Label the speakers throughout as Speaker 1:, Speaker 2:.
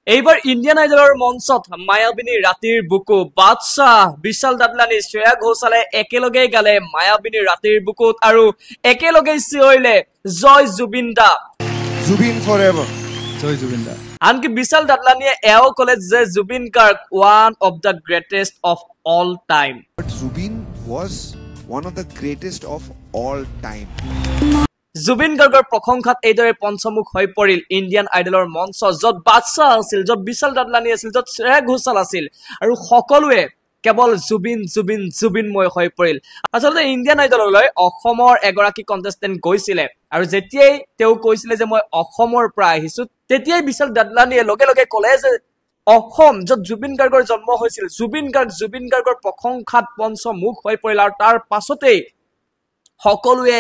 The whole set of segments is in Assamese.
Speaker 1: এইবাৰ ইণ্ডিয়ান আইডলৰ মঞ্চত মায়াবিনী ৰাতিৰ বুকু বাদশাহ বিশাল দাদলানি শ্ৰেয়া ঘোষালে একেলগে গালে মায়াবিনী ৰাতিৰ বুকুত আৰু একেলগে চিঞৰিলে জয় জুবিন দা
Speaker 2: জুবিন ফৰএভাৰ জয় জুবিন দা
Speaker 1: আনকি বিশাল দাদলানিয়ে এও কলে যে Zubeen Garg one of the greatest of all time
Speaker 2: Zubeen was one of the greatest of all time
Speaker 1: Zubeen গাৰ্গৰ প্ৰশংসাত এইদৰে পঞ্চমুখ হৈ পৰিল ইণ্ডিয়ান আইডলৰ মঞ্চ য'ত বাদশাহ আছিল য'ত বিশাল দাদলানি আছিল য'ত শ্ৰেয়া ঘোষাল আছিল আৰু সকলোৱে কেৱল জুবিন জুবিন জুবিনময় হৈ পৰিল আচলতে ইণ্ডিয়ান আইডললৈ অসমৰ এগৰাকী কণ্টেষ্টেণ্ট গৈছিলে আৰু যেতিয়াই তেওঁ কৈছিলে যে মই অসমৰ পৰা আহিছো তেতিয়াই বিশাল দাদলানিয়ে লগে লগে ক'লে যে অসম য'ত জুবিন গাৰ্গৰ জন্ম হৈছিল জুবিন গাৰ্গৰ প্ৰশংসাত পঞ্চমুখ হৈ পৰিল আৰু তাৰ পাছতেই সকলোৱে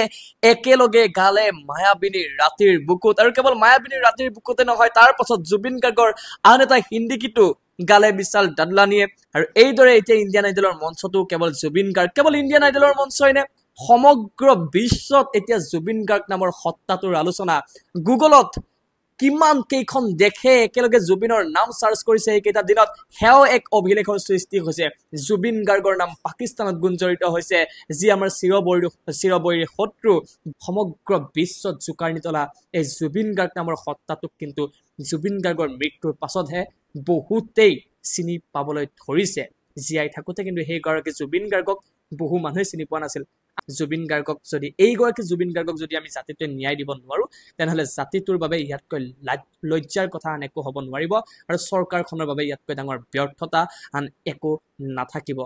Speaker 1: একেলগে গালে মায়াবিনী ৰাতিৰ বুকুত আৰু কেৱল মায়াবিনী ৰাতিৰ বুকুতে নহয় তাৰ পাছত জুবিন গাৰ্গৰ আন এটা হিন্দী গীতো গালে বিশাল দাদলানিয়ে আৰু এইদৰে এতিয়া ইণ্ডিয়ান আইডলৰ মঞ্চটো কেৱল জুবিন গাৰ্গ কেৱল ইণ্ডিয়ান আইডলৰ মঞ্চই নে সমগ্ৰ বিশ্বত এতিয়া জুবিন গাৰ্গ নামৰ সত্তাটোৰ আলোচনা গুগলত কিমান কেইখন দেশে একেলগে জুবিনৰ নাম সাৰ্চ কৰিছে এইকেইটা দিনত হেও এক অভিলেখৰ সৃষ্টি হৈছে জুবিন গাৰ্গৰ নাম পাকিস্তানত গুঞ্জৰিত হৈছে যি আমাৰ চিৰবৈৰী শত্ৰু সমগ্ৰ বিশ্বত জোকাৰণি তোলা এই জুবিন গাৰ্গ নামৰ সত্তাটোক কিন্তু জুবিন গাৰ্গৰ মৃত্যুৰ পাছতহে বহুতেই চিনি পাবলৈ ধৰিছে জীয়াই থাকোতে কিন্তু সেইগৰাকী জুবিন গাৰ্গক বহু মানুহে চিনি পোৱা নাছিল জুবিন গাৰ্গক যদি এইগৰাকী জুবিন গাৰ্গক যদি আমি জাতিটোৱে ন্যায় দিব নোৱাৰো তেনেহলে জাতিটোৰ বাবে ইয়াতকৈ লজ্জাৰ কথা আন একো হ'ব নোৱাৰিব আৰু চৰকাৰখনৰ বাবে ইয়াতকৈ ডাঙৰ ব্যৰ্থতা আন একো নাথাকিব